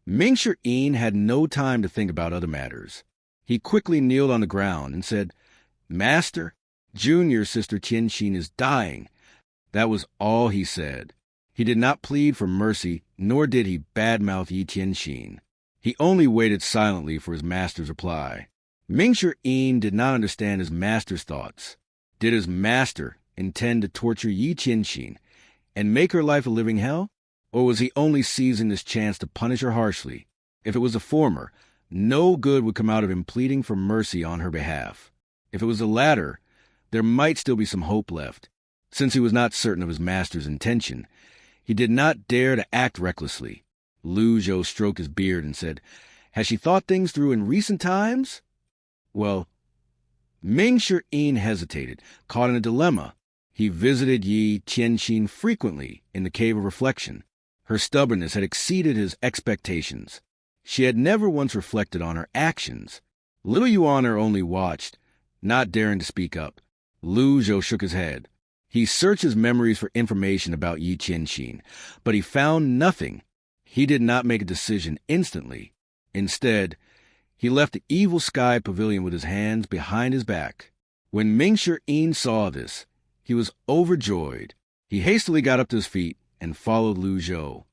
Ming-Sher-In had no time to think about other matters. He quickly kneeled on the ground and said, "Master, Junior Sister Tianxin is dying." That was all he said. He did not plead for mercy, nor did he badmouth Yi Tianxin. He only waited silently for his master's reply. Ming-Sher-In did not understand his master's thoughts. Did his master intend to torture Yi Tianxin and make her life a living hell? Or was he only seizing this chance to punish her harshly? If it was the former, no good would come out of him pleading for mercy on her behalf. If it was the latter, there might still be some hope left. Since he was not certain of his master's intention, he did not dare to act recklessly. Zhou stroked his beard and said, "Has she thought things through in recent times?" Well, Ming-Sher-In hesitated, caught in a dilemma. He visited Yi Tianxin frequently in the Cave of Reflection. Her stubbornness had exceeded his expectations. She had never once reflected on her actions. Little Yuan only watched, not daring to speak up. Zhou shook his head. He searched his memories for information about Yi Tianxin, but he found nothing. He did not make a decision instantly. Instead, he left the Evil Sky Pavilion with his hands behind his back. When Ming-Sher-In saw this, he was overjoyed. He hastily got up to his feet and followed Zhou.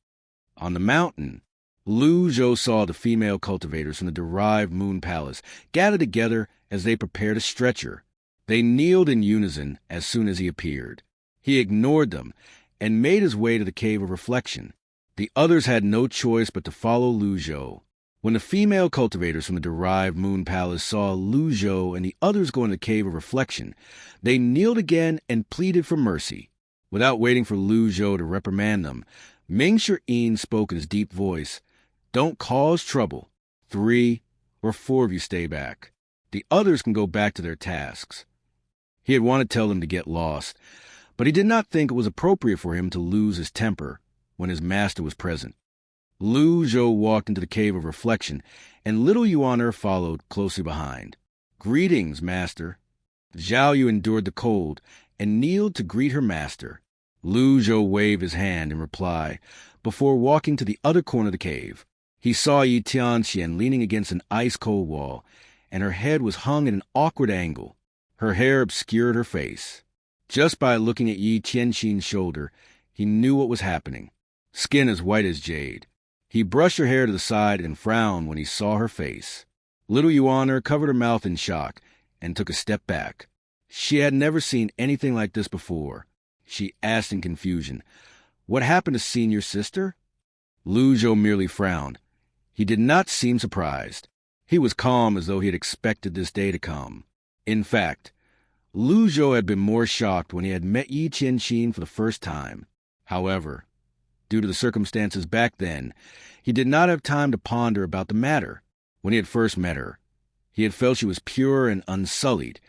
On the mountain, Zhou saw the female cultivators from the derived Moon Palace gather together as they prepared a stretcher. They kneeled in unison as soon as he appeared. He ignored them and made his way to the Cave of Reflection. The others had no choice but to follow Zhou. When the female cultivators from the derived Moon Palace saw Zhou and the others go in the Cave of Reflection, they kneeled again and pleaded for mercy. Without waiting for Zhou to reprimand them, Ming-Sher-In spoke in his deep voice, "Don't cause trouble. 3 or 4 of you stay back. The others can go back to their tasks." He had wanted to tell them to get lost, but he did not think it was appropriate for him to lose his temper when his master was present. Zhou walked into the Cave of Reflection, and little Yuan followed closely behind. "Greetings, master." Zhao Yu endured the cold and kneeled to greet her master. Zhou waved his hand in reply before walking to the other corner of the cave. He saw Yi Tianxian leaning against an ice-cold wall, and her head was hung at an awkward angle. Her hair obscured her face. Just by looking at Yi Tianxin's shoulder, he knew what was happening. Skin as white as jade. He brushed her hair to the side and frowned when he saw her face. Little Yuan covered her mouth in shock and took a step back. She had never seen anything like this before. She asked in confusion, "What happened to senior sister?" Zhou merely frowned. He did not seem surprised. He was calm as though he had expected this day to come. In fact, Zhou had been more shocked when he had met Yi Tianxin for the first time. However, due to the circumstances back then, he did not have time to ponder about the matter. When he had first met her, he had felt she was pure and unsullied.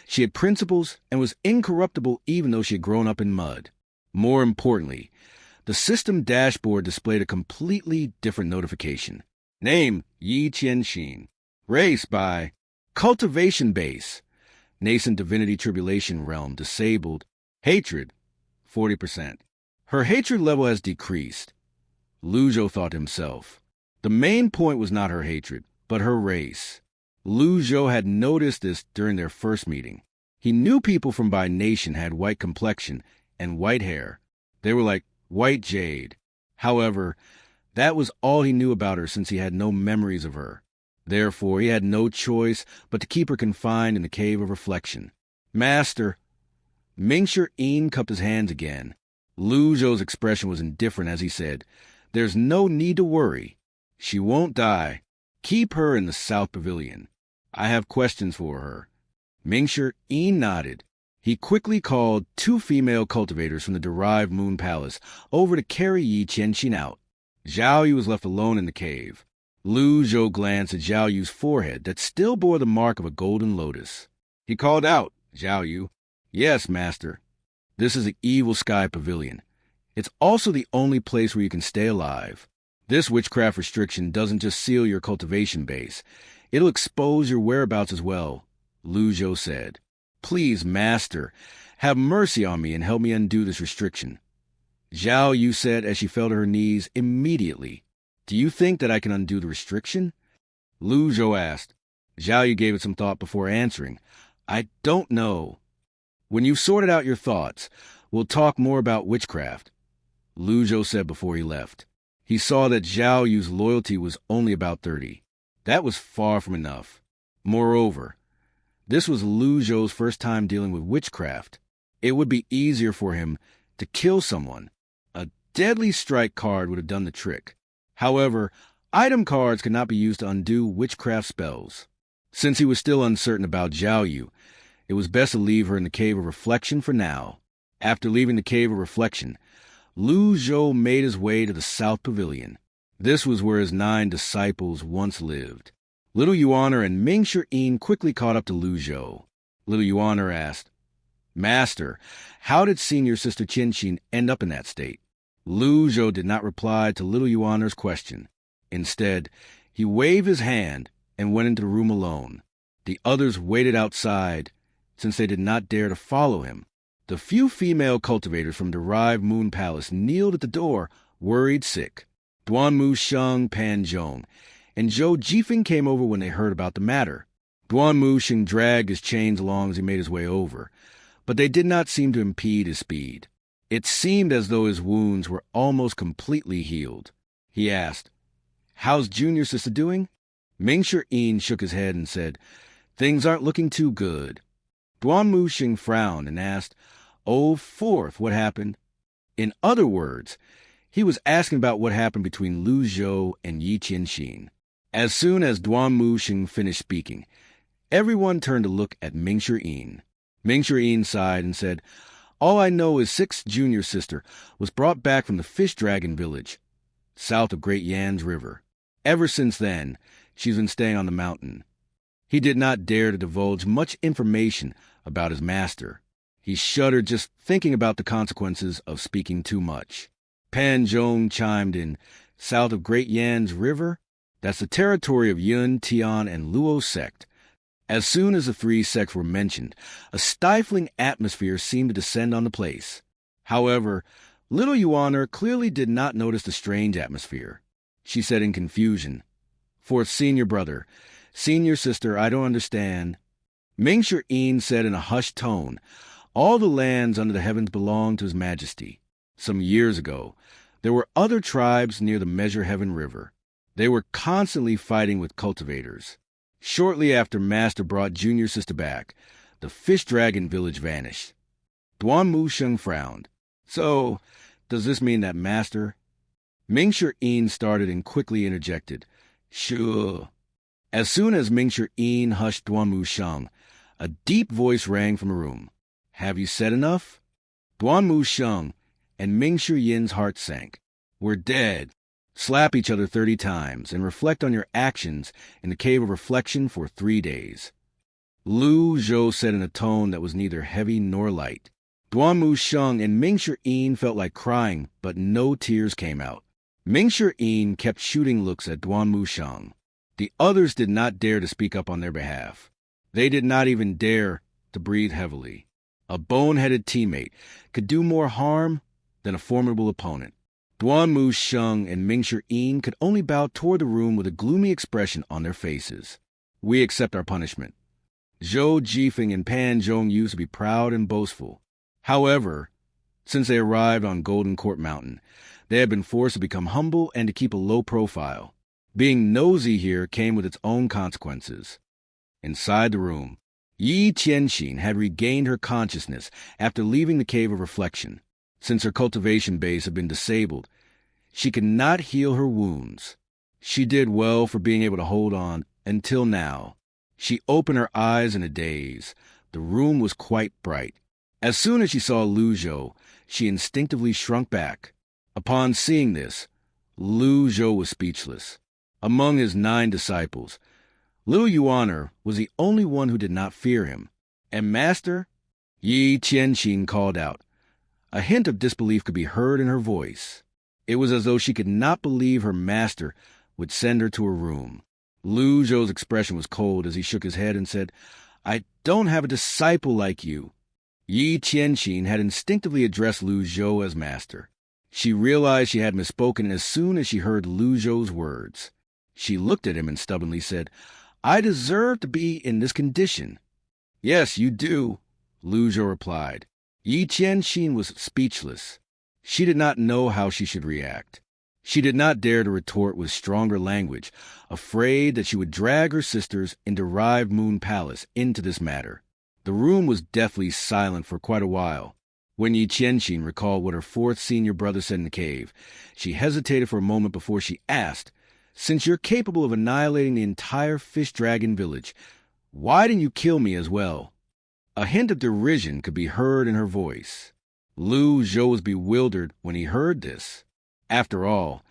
She had principles and was incorruptible even though she had grown up in mud. More importantly, the system dashboard displayed a completely different notification. Name, Yi Tianxin. Race by Cultivation Base. Nascent Divinity Tribulation Realm disabled. Hatred, 40%. Her hatred level has decreased. Zhou thought to himself. The main point was not her hatred, but her race. Zhou had noticed this during their first meeting. He knew people from Bai Nation had white complexion and white hair. They were like white jade. However, that was all he knew about her since he had no memories of her. Therefore, he had no choice but to keep her confined in the Cave of Reflection. "Master." Ming-Sher-In cupped his hands again. Zhou's expression was indifferent as he said, "There's no need to worry. She won't die. Keep her in the South Pavilion. I have questions for her." Ming-Sher-In nodded. He quickly called 2 female cultivators from the derived Moon Palace over to carry Yi Tianxin out. Zhao Yu was left alone in the cave. Zhou glanced at Zhao Yu's forehead that still bore the mark of a golden lotus. He called out, "Zhao Yu." "Yes, master." "This is the Evil Sky Pavilion. It's also the only place where you can stay alive. This witchcraft restriction doesn't just seal your cultivation base. It'll expose your whereabouts as well," Zhou said. "Please, master, have mercy on me and help me undo this restriction." Zhao Yu said as she fell to her knees immediately. Do you think that I can undo the restriction? Lu Zhou asked. Zhao Yu gave it some thought before answering. I don't know. When you've sorted out your thoughts, we'll talk more about witchcraft, Lu Zhou said before he left. He saw that Zhao Yu's loyalty was only about 30. That was far from enough. Moreover, this was Lu Zhou's first time dealing with witchcraft. It would be easier for him to kill someone. A deadly strike card would have done the trick. However, item cards could not be used to undo witchcraft spells. Since he was still uncertain about Zhao Yu, it was best to leave her in the Cave of Reflection for now. After leaving the Cave of Reflection, Lu Zhou made his way to the South Pavilion. This was where his 9 disciples once lived. Little Yuan and Ming Shi quickly caught up to Lu Zhou. Little Yuan asked, Master, how did Senior Sister Qianxin end up in that state? Lu Zhou did not reply to Little Yuan's question. Instead, he waved his hand and went into the room alone. The others waited outside, since they did not dare to follow him. The few female cultivators from Derived Moon Palace kneeled at the door, worried sick. Duanmu Sheng, Pan Zhong, and Zhou Jifeng came over when they heard about the matter. Duanmu Sheng dragged his chains along as he made his way over, but they did not seem to impede his speed. It seemed as though his wounds were almost completely healed. He asked, How's Junior Sister doing? Ming Shi shook his head and said, Things aren't looking too good. Duanmu Sheng frowned and asked, Oh, fourth, what happened? In other words, he was asking about what happened between Lu Zhou and Yi Qianxin. As soon as Duanmu Sheng finished speaking, everyone turned to look at Ming Shi. Ming Shi sighed and said, All I know is 6th Junior Sister was brought back from the Fish Dragon Village, south of Great Yan's River. Ever since then, she's been staying on the mountain. He did not dare to divulge much information about his master. He shuddered just thinking about the consequences of speaking too much. Pan Zhong chimed in, South of Great Yan's River? That's the territory of Yun, Tian, and Luo sect. As soon as the 3 sects were mentioned, a stifling atmosphere seemed to descend on the place. However, Little Yuan clearly did not notice the strange atmosphere. She said in confusion, Fourth senior brother, Senior Sister, I don't understand. Ming Shi said in a hushed tone, All the lands under the heavens belong to His Majesty. Some years ago, there were other tribes near the Measure Heaven River. They were constantly fighting with cultivators. Shortly after Master brought Junior Sister back, the Fish Dragon Village vanished. Duanmu Sheng frowned. So, does this mean that Master? Ming Shi started and quickly interjected, Sure. As soon as Ming Shi hushed Duanmu Sheng, a deep voice rang from the room. Have you said enough? Duanmu Sheng and Ming Shi heart sank. We're dead. Slap each other 30 times and reflect on your actions in the Cave of Reflection for 3 days. Lu Zhou said in a tone that was neither heavy nor light. Duanmu Sheng and Ming Shi felt like crying, but no tears came out. Ming Shi kept shooting looks at Duanmu Sheng. The others did not dare to speak up on their behalf. They did not even dare to breathe heavily. A bone-headed teammate could do more harm than a formidable opponent. Duanmu Sheng and Ming Shi could only bow toward the room with a gloomy expression on their faces. We accept our punishment. Zhou Jifeng and Pan Zhong used to be proud and boastful. However, since they arrived on Golden Court Mountain, they had been forced to become humble and to keep a low profile. Being nosy here came with its own consequences. Inside the room, Yi Qianxin had regained her consciousness after leaving the Cave of Reflection. Since her cultivation base had been disabled, she could not heal her wounds. She did well for being able to hold on until now. She opened her eyes in a daze. The room was quite bright. As soon as she saw Lu Zhou, she instinctively shrunk back. Upon seeing this, Lu Zhou was speechless. Among his 9 disciples, Little Yuan was the only one who did not fear him. And Master? Yi Qianxin called out. A hint of disbelief could be heard in her voice. It was as though she could not believe her master would send her to her room. Lu Zhou's expression was cold as he shook his head and said, I don't have a disciple like you. Yi Qianxin had instinctively addressed Lu Zhou as master. She realized she had misspoken as soon as she heard Lu Zhou's words. She looked at him and stubbornly said, "I deserve to be in this condition." "Yes, you do," Lu Zhou replied. Yi Qianxin was speechless. She did not know how she should react. She did not dare to retort with stronger language, afraid that she would drag her sisters in Derived Moon Palace into this matter. The room was deathly silent for quite a while. When Yi Qianxin recalled what her fourth senior brother said in the cave, she hesitated for a moment before she asked, "Since you're capable of annihilating the entire fish dragon village, why didn't you kill me as well?" A hint of derision could be heard in her voice. Lu Zhou was bewildered when he heard this. After all,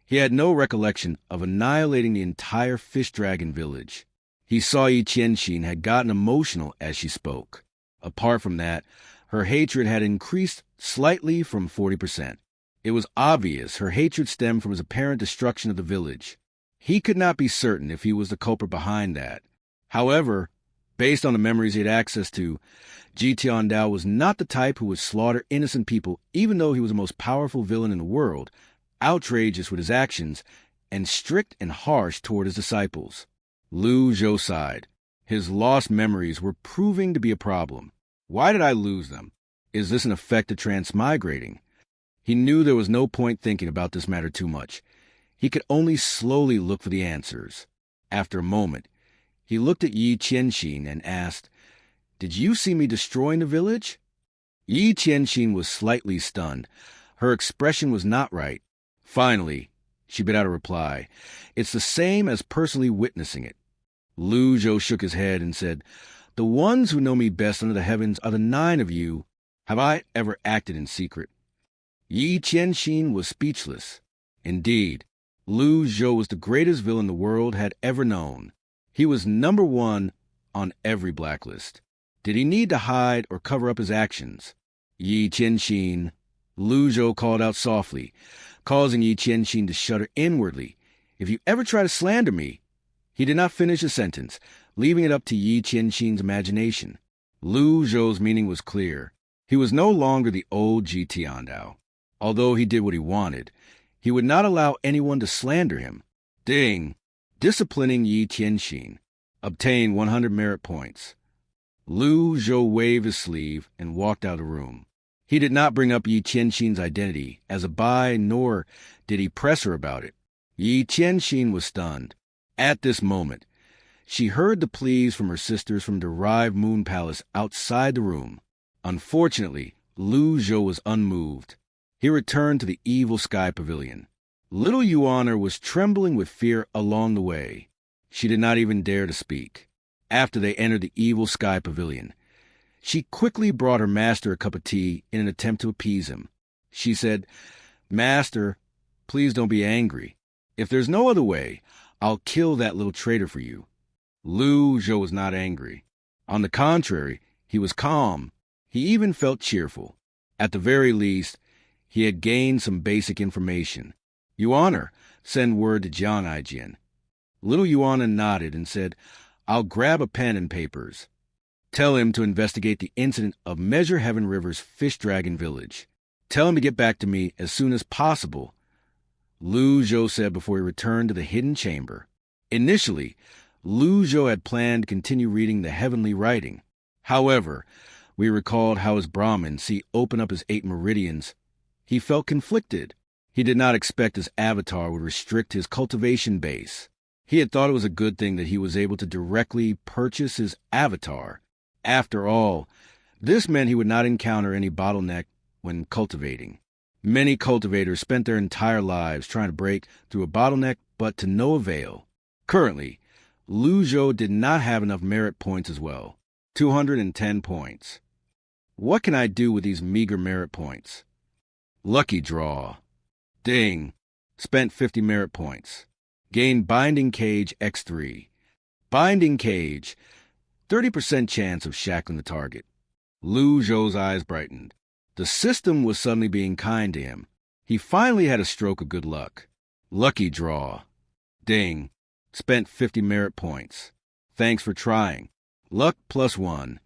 he had no recollection of annihilating the entire fish dragon village. He saw Yi Qianxin had gotten emotional as she spoke. Apart from that, her hatred had increased slightly from 40%. It was obvious her hatred stemmed from his apparent destruction of the village. He could not be certain if he was the culprit behind that. However, based on the memories he had access to, Ji Tiandao was not the type who would slaughter innocent people even though he was the most powerful villain in the world, outrageous with his actions, and strict and harsh toward his disciples. Lu Zhou sighed. His lost memories were proving to be a problem. Why did I lose them? Is this an effect of transmigrating? He knew there was no point thinking about this matter too much. He could only slowly look for the answers. After a moment, he looked at Yi Qianxin and asked, "Did you see me destroying the village?" Yi Qianxin was slightly stunned. Her expression was not right. Finally, she bit out a reply, "It's the same as personally witnessing it." Lu Zhou shook his head and said, "The ones who know me best under the heavens are the 9 of you. Have I ever acted in secret?" Yi Qianxin was speechless. Indeed, Lu Zhou was the greatest villain the world had ever known. He was number 1 on every blacklist. Did he need to hide or cover up his actions? Yi Qianxin, Lu Zhou called out softly, causing Yi Qianxin to shudder inwardly. "If you ever try to slander me—" He did not finish the sentence, leaving it up to Yi Qianxin's imagination. Lu Zhou's meaning was clear. He was no longer the old Ji Tiandao. Although he did what he wanted, he would not allow anyone to slander him. Ding! Disciplining Yi Qianxin. Obtain 100 merit points. Lu Zhou waved his sleeve and walked out of the room. He did not bring up Yi Qianxin's identity as a buy, nor did he press her about it. Yi Qianxin was stunned. At this moment, she heard the pleas from her sisters from Derived Moon Palace outside the room. Unfortunately, Lu Zhou was unmoved. He returned to the Evil Sky Pavilion. Little Yuan was trembling with fear along the way. She did not even dare to speak. After they entered the Evil Sky Pavilion, she quickly brought her master a cup of tea in an attempt to appease him. She said, "Master, please don't be angry. If there's no other way, I'll kill that little traitor for you." Lu Zhou was not angry. On the contrary, he was calm. He even felt cheerful. At the very least, he had gained some basic information. "Yuan, send word to Jiang Aijian." Little Yuan nodded and said, "I'll grab a pen and papers. Tell him to investigate the incident of Measure Heaven River's Fish Dragon Village. Tell him to get back to me as soon as possible," Lu Zhou said before he returned to the hidden chamber. Initially, Lu Zhou had planned to continue reading the heavenly writing. However, we recalled how his Brahmin see open up his 8 meridians. He felt conflicted. He did not expect his avatar would restrict his cultivation base. He had thought it was a good thing that he was able to directly purchase his avatar. After all, this meant he would not encounter any bottleneck when cultivating. Many cultivators spent their entire lives trying to break through a bottleneck, but to no avail. Currently, Lu Zhou did not have enough merit points as well. 210 points. What can I do with these meager merit points? Lucky draw. Ding. Spent 50 merit points. Gained Binding Cage X3. Binding Cage. 30% chance of shackling the target. Lu Zhou's eyes brightened. The system was suddenly being kind to him. He finally had a stroke of good luck. Lucky draw. Ding. Spent 50 merit points. Thanks for trying. Luck +1.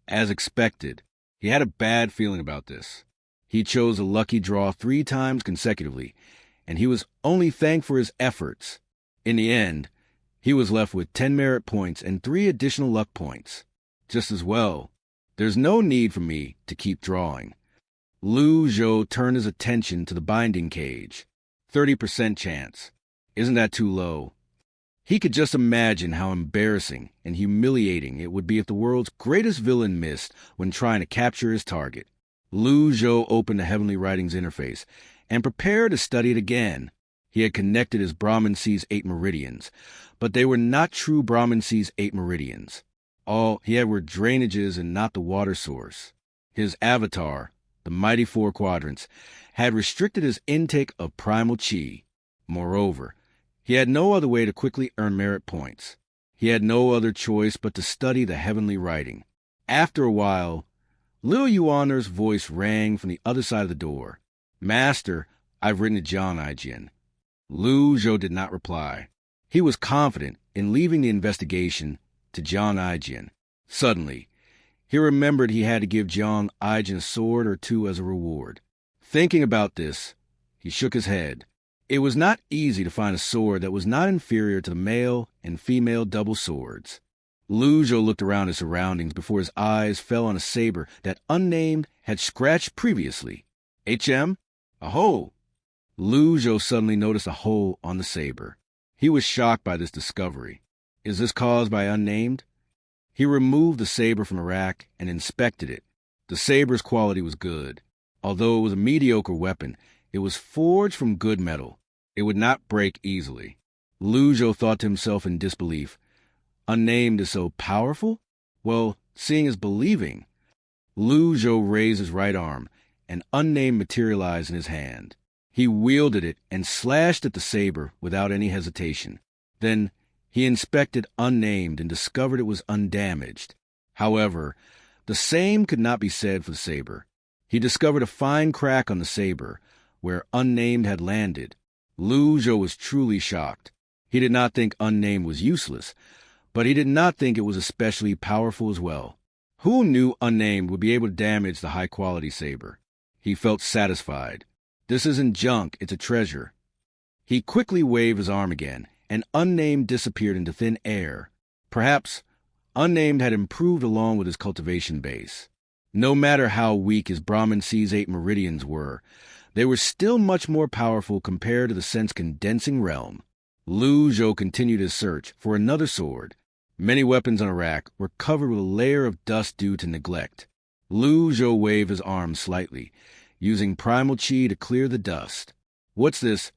As expected, he had a bad feeling about this. He chose a lucky draw 3 times consecutively, and he was only thanked for his efforts. In the end, he was left with 10 merit points and 3 additional luck points. Just as well. There's no need for me to keep drawing. Zhou turned his attention to the binding cage. 30% chance. Isn't that too low? He could just imagine how embarrassing and humiliating it would be if the world's greatest villain missed when trying to capture his target. Zhou opened the Heavenly Writings interface and prepared to study it again. He had connected his Brahman Sea's 8 meridians, but they were not true Brahman Sea's 8 meridians. All he had were drainages and not the water source. His avatar, the mighty 4 quadrants, had restricted his intake of primal chi. Moreover, he had no other way to quickly earn merit points. He had no other choice but to study the Heavenly Writing. After a while, Little Yuaner's voice rang from the other side of the door. "Master, I've written to John Aijin." Zhou did not reply. He was confident in leaving the investigation to John Aijin. Suddenly, he remembered he had to give John Aijin a sword or 2 as a reward. Thinking about this, he shook his head. It was not easy to find a sword that was not inferior to the male and female double swords. Zhou looked around his surroundings before his eyes fell on a saber that Unnamed had scratched previously. "HM? A hole!" Zhou suddenly noticed a hole on the saber. He was shocked by this discovery. Is this caused by Unnamed? He removed the saber from the rack and inspected it. The saber's quality was good. Although it was a mediocre weapon, it was forged from good metal. It would not break easily. Zhou thought to himself in disbelief. Unnamed is so powerful? Well, seeing is believing. Zhou raised his right arm, and Unnamed materialized in his hand. He wielded it and slashed at the saber without any hesitation. Then he inspected Unnamed and discovered it was undamaged. However, the same could not be said for the saber. He discovered a fine crack on the saber, where Unnamed had landed. Zhou was truly shocked. He did not think Unnamed was useless, but he did not think it was especially powerful as well. Who knew Unnamed would be able to damage the high-quality saber? He felt satisfied. This isn't junk, it's a treasure. He quickly waved his arm again, and Unnamed disappeared into thin air. Perhaps Unnamed had improved along with his cultivation base. No matter how weak his Brahman Sea's 8 meridians were, they were still much more powerful compared to the sense-condensing realm. Zhou continued his search for another sword. Many weapons on a rack were covered with a layer of dust due to neglect. Zhou waved his arm slightly, using primal chi to clear the dust. What's this?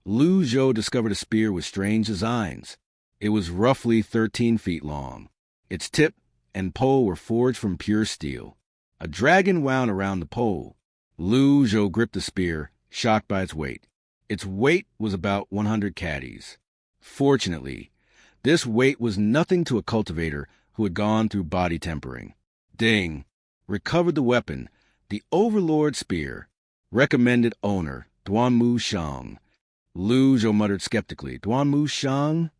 Zhou discovered a spear with strange designs. It was roughly 13 feet long. Its tip and pole were forged from pure steel. A dragon wound around the pole. Zhou gripped the spear, shocked by its weight. Its weight was about 100 caddies. Fortunately, this weight was nothing to a cultivator who had gone through body tempering. Ding! Recovered the weapon, the Overlord Spear. Recommended owner, Duanmu Shang. Zhou muttered skeptically, Duanmu Shang?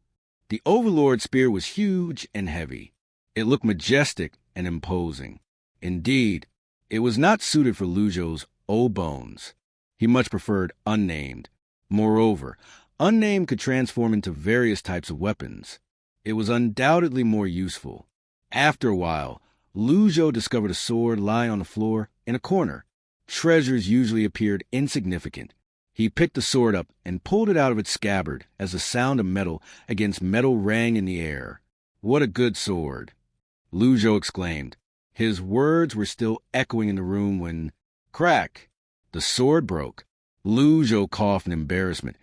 The Overlord Spear was huge and heavy. It looked majestic and imposing. Indeed, it was not suited for Zhou's old bones. He much preferred Unnamed. Moreover, Unnamed could transform into various types of weapons. It was undoubtedly more useful. After a while, Zhou discovered a sword lying on the floor in a corner. Treasures usually appeared insignificant. He picked the sword up and pulled it out of its scabbard as the sound of metal against metal rang in the air. "What a good sword!" Zhou exclaimed. His words were still echoing in the room when, crack! The sword broke. Zhou coughed in embarrassment,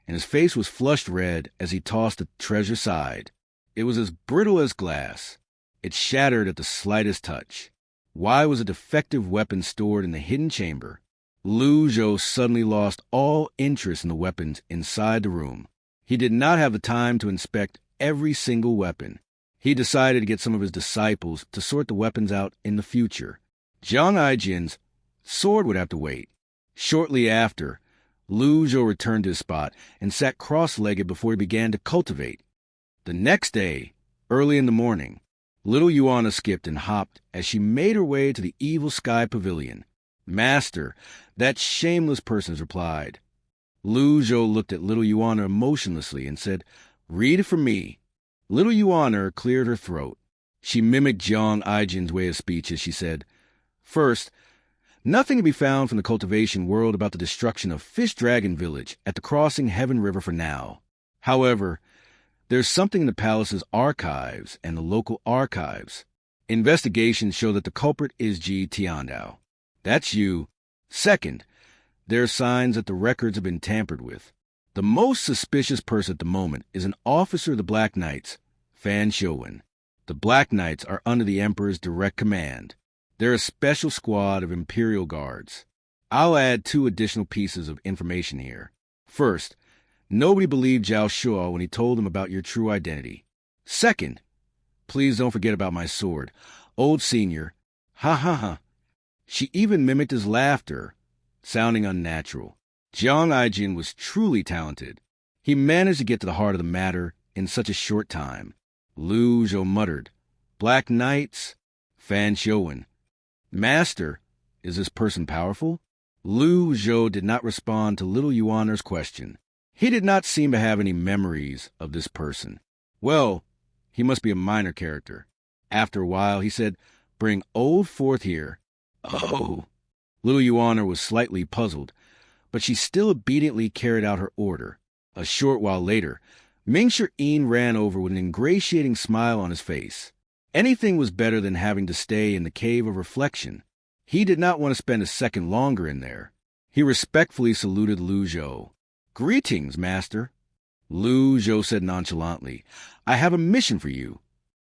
and his face was flushed red as he tossed the treasure aside. It was as brittle as glass. It shattered at the slightest touch. Why was a defective weapon stored in the hidden chamber? Zhou suddenly lost all interest in the weapons inside the room. He did not have the time to inspect every single weapon. He decided to get some of his disciples to sort the weapons out in the future. Jiang Aijin's sword would have to wait. Shortly after, Zhou returned to his spot and sat cross-legged before he began to cultivate. The next day, early in the morning, little Yuana skipped and hopped as she made her way to the Evil Sky Pavilion. Master, that shameless person has replied. Lu Zhou looked at little Yuan emotionlessly and said, "Read it for me." Little Yuan cleared her throat. She mimicked Jiang Aijin's way of speech as she said, "First, nothing to be found from the cultivation world about the destruction of Fish Dragon Village at the crossing Heaven River for now. However, there's something in the palace's archives and the local archives. Investigations show that the culprit is Ji Tiandao. That's you. Second, there are signs that the records have been tampered with. The most suspicious person at the moment is an officer of the Black Knights, Fan Shouwen. The Black Knights are under the Emperor's direct command. They're a special squad of Imperial Guards. I'll add 2 additional pieces of information here. First, nobody believed Zhao Shuo when he told them about your true identity. Second, please don't forget about my sword. Old Senior, ha ha ha. She even mimicked his laughter, sounding unnatural. Jiang Aijin was truly talented. He managed to get to the heart of the matter in such a short time. Lu Zhou muttered, "Black Knights, Fan Shouwen. Master, is this person powerful?" Lu Zhou did not respond to little Yuaner's question. He did not seem to have any memories of this person. Well, he must be a minor character. After a while, he said, "Bring old forth here." Oh. Little Yuaner was slightly puzzled, but she still obediently carried out her order. A short while later, Mingshi Yin ran over with an ingratiating smile on his face. Anything was better than having to stay in the cave of reflection. He did not want to spend a second longer in there. He respectfully saluted Lu Zhou. "Greetings, Master." Lu Zhou said nonchalantly, "I have a mission for you.